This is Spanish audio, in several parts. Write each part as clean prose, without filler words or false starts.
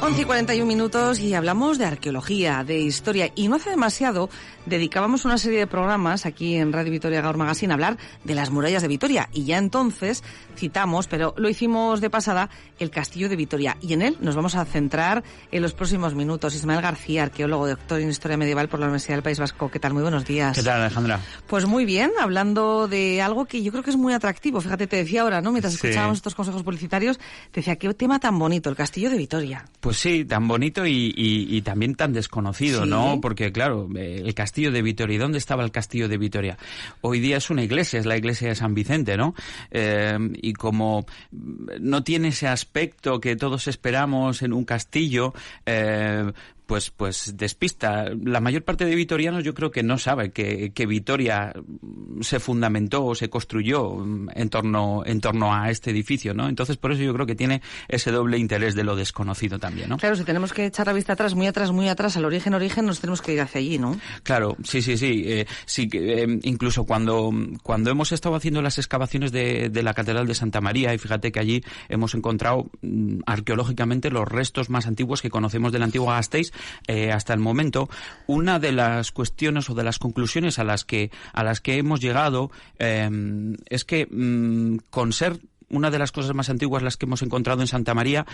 11:41 y hablamos de arqueología, de historia, y no hace demasiado dedicábamos una serie de programas aquí en Radio Vitoria Gaur Magazine a hablar de las murallas de Vitoria, y ya entonces citamos, pero lo hicimos de pasada, el Castillo de Vitoria, y en él nos vamos a centrar en los próximos minutos. Ismael García, arqueólogo, doctor en Historia Medieval por la Universidad del País Vasco. ¿Qué tal? Muy buenos días. ¿Qué tal, Alejandra? Pues muy bien, hablando de algo que yo creo que es muy atractivo. Fíjate, te decía ahora, ¿no? Mientras escuchábamos estos consejos publicitarios, te decía, qué tema tan bonito, el Castillo de Vitoria. Pues sí, tan bonito y también tan desconocido, ¿Sí? ¿no? Porque, claro, el Castillo de Vitoria, ¿y dónde estaba el Castillo de Vitoria? Hoy día es una iglesia, es la iglesia de San Vicente, ¿no? Y como no tiene ese aspecto que todos esperamos en un castillo, pues despista. La mayor parte de vitorianos yo creo que no sabe que Vitoria se fundamentó o se construyó en torno a este edificio, ¿no? Entonces, por eso yo creo que tiene ese doble interés de lo desconocido también, ¿no? Claro, si tenemos que echar la vista atrás, muy atrás, al origen, nos tenemos que ir hacia allí, ¿no? Claro, sí. Incluso cuando hemos estado haciendo las excavaciones de la Catedral de Santa María, y fíjate que allí hemos encontrado arqueológicamente los restos más antiguos que conocemos de la antigua Gasteiz, hasta el momento. Una de las cuestiones o de las conclusiones a las que hemos llegado es que con ser una de las cosas más antiguas las que hemos encontrado en Santa María,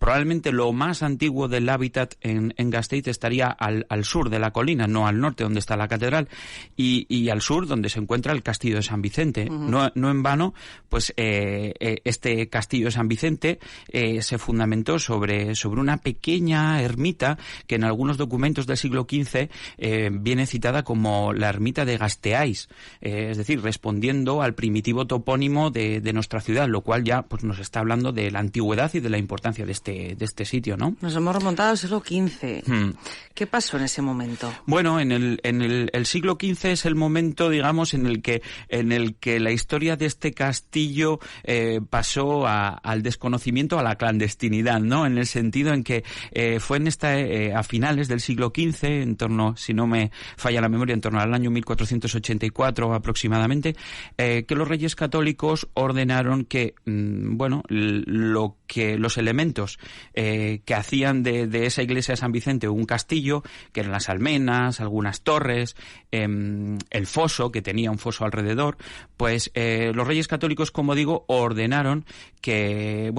probablemente lo más antiguo del hábitat en Gasteiz estaría al sur de la colina, no al norte donde está la catedral, y al sur donde se encuentra el Castillo de San Vicente. Uh-huh. No en vano, pues este Castillo de San Vicente se fundamentó sobre una pequeña ermita que en algunos documentos del siglo XV viene citada como la ermita de Gasteais, es decir, respondiendo al primitivo topónimo de nuestra ciudad, lo cual ya pues nos está hablando de la antigüedad y de la importancia de este sitio, ¿no? Nos hemos remontado al siglo XV. ¿Qué pasó en ese momento? Bueno, en el siglo XV es el momento, digamos, en el que la historia de este castillo pasó al desconocimiento, a la clandestinidad, ¿no? En el sentido en que fue a finales del siglo XV, en torno, si no me falla la memoria, en torno al año 1484 aproximadamente, que los Reyes Católicos ordenaron que, los elementos que hacían de esa iglesia de San Vicente un castillo, que eran las almenas, algunas torres, el foso, que tenía un foso alrededor, pues los Reyes Católicos, como digo, ordenaron que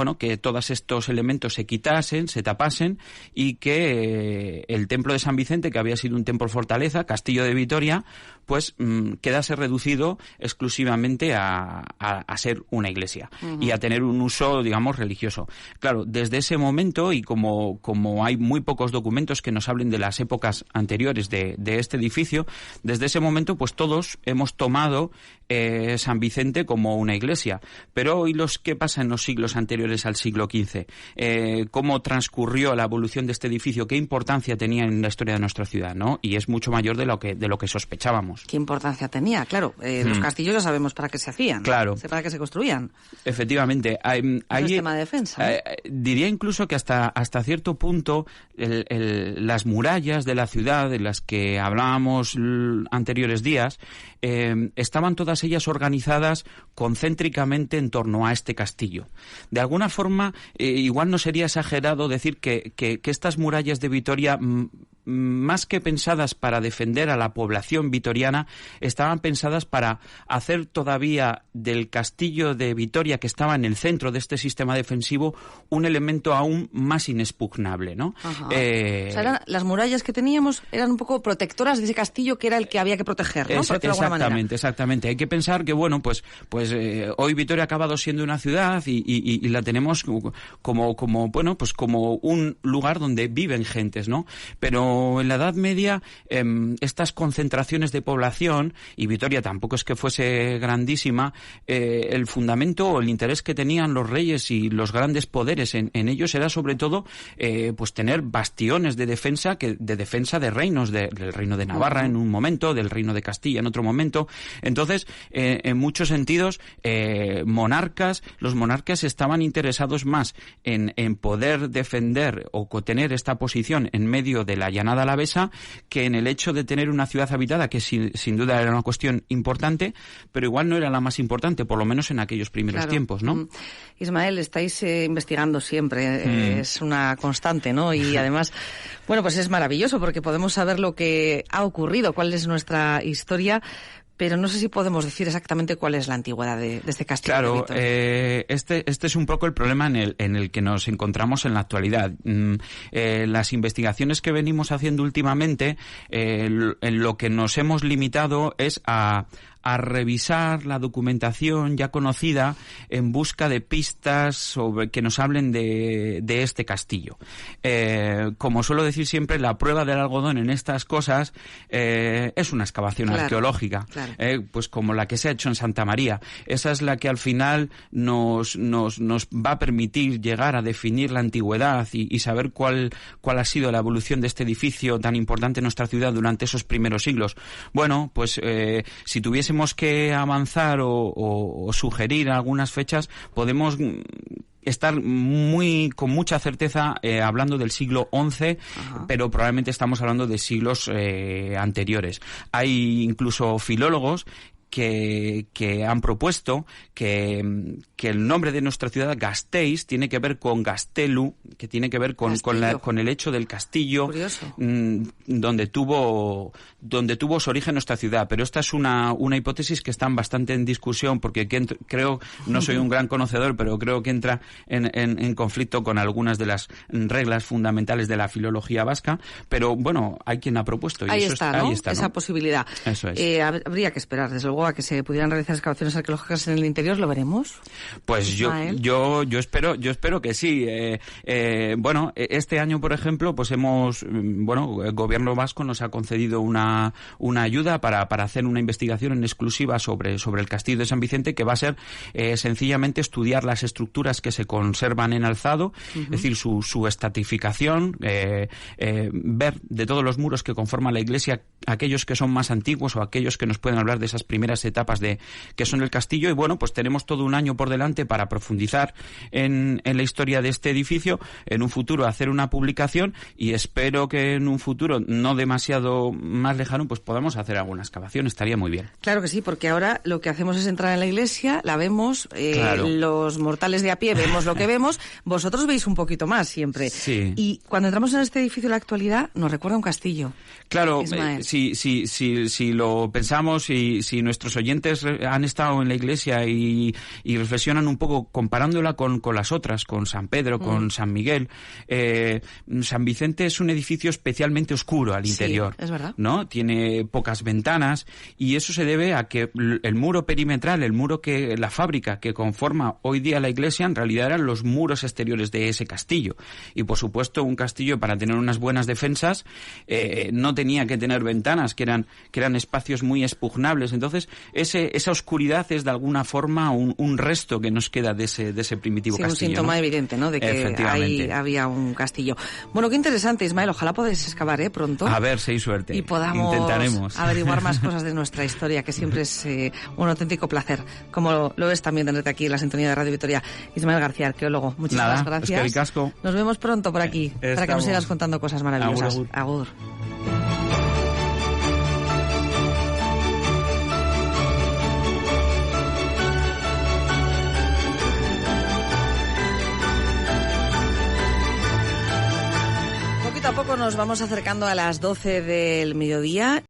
todos estos elementos se quitasen, se tapasen, y que el templo de San Vicente, que había sido un templo fortaleza, Castillo de Vitoria, pues quedase reducido exclusivamente a ser una iglesia. Uh-huh. Y a tener un uso, digamos, religioso. Claro, desde ese momento, y como hay muy pocos documentos que nos hablen de las épocas anteriores de este edificio, desde ese momento pues todos hemos tomado San Vicente como una iglesia. Pero hoy ¿qué pasa en los siglos anteriores al siglo XV? ¿Cómo transcurrió la evolución de este edificio? ¿Qué importancia tenía en la historia de nuestra ciudad, ¿no? Y es mucho mayor de lo que sospechábamos. ¿Qué importancia tenía? Claro, los castillos ya sabemos para qué se hacían. Claro. Para qué se construían. Efectivamente. Un sistema de defensa. Diría incluso que hasta cierto punto las murallas de la ciudad de las que hablábamos anteriores días estaban todas ellas organizadas concéntricamente en torno a este castillo. De alguna forma, igual no sería exagerado decir que estas murallas de Vitoria, más que pensadas para defender a la población vitoriana, estaban pensadas para hacer todavía del castillo de Vitoria, que estaba en el centro de este sistema defensivo, un elemento aún más inexpugnable, ¿no? O sea, las murallas que teníamos eran un poco protectoras de ese castillo que era el que había que proteger, ¿no? Exactamente. Hay que pensar que, hoy Vitoria ha acabado siendo una ciudad y la tenemos como un lugar donde viven gentes, ¿no? Pero en la Edad Media estas concentraciones de población, y Vitoria tampoco es que fuese grandísima, el fundamento o el interés que tenían los reyes y los grandes poderes en ellos era sobre todo tener bastiones de defensa de reinos, del reino de Navarra en un momento, del reino de Castilla en otro momento. Entonces, en muchos sentidos, los monarcas estaban interesados más en poder defender o tener esta posición en medio de la llanura Granada alavesa, que en el hecho de tener una ciudad habitada, que sin duda era una cuestión importante, pero igual no era la más importante, por lo menos en aquellos primeros tiempos, ¿no? Ismael, estáis investigando siempre, es una constante, ¿no? Y además, bueno, pues es maravilloso porque podemos saber lo que ha ocurrido, cuál es nuestra historia, pero no sé si podemos decir exactamente cuál es la antigüedad de este castillo. Claro, este es un poco el problema en el que nos encontramos en la actualidad. Las investigaciones que venimos haciendo últimamente, en lo que nos hemos limitado es a revisar la documentación ya conocida en busca de pistas sobre que nos hablen de este castillo. Como suelo decir siempre, la prueba del algodón en estas cosas es una excavación arqueológica, pues como la que se ha hecho en Santa María. Esa es la que al final nos va a permitir llegar a definir la antigüedad y saber cuál ha sido la evolución de este edificio tan importante en nuestra ciudad durante esos primeros siglos. Bueno, pues si tuviésemos que avanzar o sugerir algunas fechas, podemos estar con mucha certeza hablando del siglo XI, pero probablemente estamos hablando de siglos anteriores. Hay incluso filólogos que han propuesto que el nombre de nuestra ciudad, Gasteiz, tiene que ver con Gastelu, que tiene que ver con el hecho del castillo donde tuvo su origen nuestra ciudad. Pero esta es una hipótesis que está bastante en discusión, porque creo, no soy un gran conocedor, pero creo que entra en conflicto con algunas de las reglas fundamentales de la filología vasca. Pero bueno, hay quien ha propuesto. Y ahí eso está, ¿no? Esa ¿no? posibilidad. Eso es. Habría que esperar, desde luego, a que se pudieran realizar excavaciones arqueológicas en el interior. ¿Lo veremos? Pues yo espero que sí. Bueno, este año, por ejemplo, pues el gobierno vasco nos ha concedido una ayuda para hacer una investigación en exclusiva sobre el castillo de San Vicente, que va a ser sencillamente estudiar las estructuras que se conservan en alzado, es decir, su estratificación, ver de todos los muros que conforman la iglesia aquellos que son más antiguos o aquellos que nos pueden hablar de esas primeras etapas que son el castillo. Y bueno, pues tenemos todo un año por delante para profundizar en la historia de este edificio, en un futuro hacer una publicación, y espero que en un futuro no demasiado más lejano pues podamos hacer alguna excavación. Estaría muy bien. Claro que sí, porque ahora lo que hacemos es entrar en la iglesia, la vemos, los mortales de a pie vemos lo que vemos, vosotros veis un poquito más siempre. Sí. Y cuando entramos en este edificio en la actualidad nos recuerda un castillo. Claro, si lo pensamos y si nuestros oyentes han estado en la iglesia y reflexionan un poco comparándola con las otras, con San Pedro, con San Miguel, San Vicente es un edificio especialmente oscuro al interior. Sí, es verdad. ¿No? Tiene pocas ventanas, y eso se debe a que el muro perimetral, la fábrica que conforma hoy día la iglesia, en realidad eran los muros exteriores de ese castillo. Y por supuesto, un castillo, para tener unas buenas defensas, no tenía que tener ventanas, que eran espacios muy expugnables. Entonces, esa oscuridad es de alguna forma un resto que nos queda de ese primitivo castillo. Un síntoma evidente, ¿no?, de que ahí había un castillo. Bueno, qué interesante, Ismael. Ojalá podáis excavar pronto. A ver si hay suerte. Y podamos intentaremos averiguar más cosas de nuestra historia, que siempre es un auténtico placer, como lo es también tenerte aquí en la sintonía de Radio Vitoria. Ismael García, arqueólogo, muchísimas gracias. Es que ricasco. Nos vemos pronto por aquí, para que nos sigas contando cosas maravillosas. Agur. Poquito a poco nos vamos acercando a las 12 del mediodía.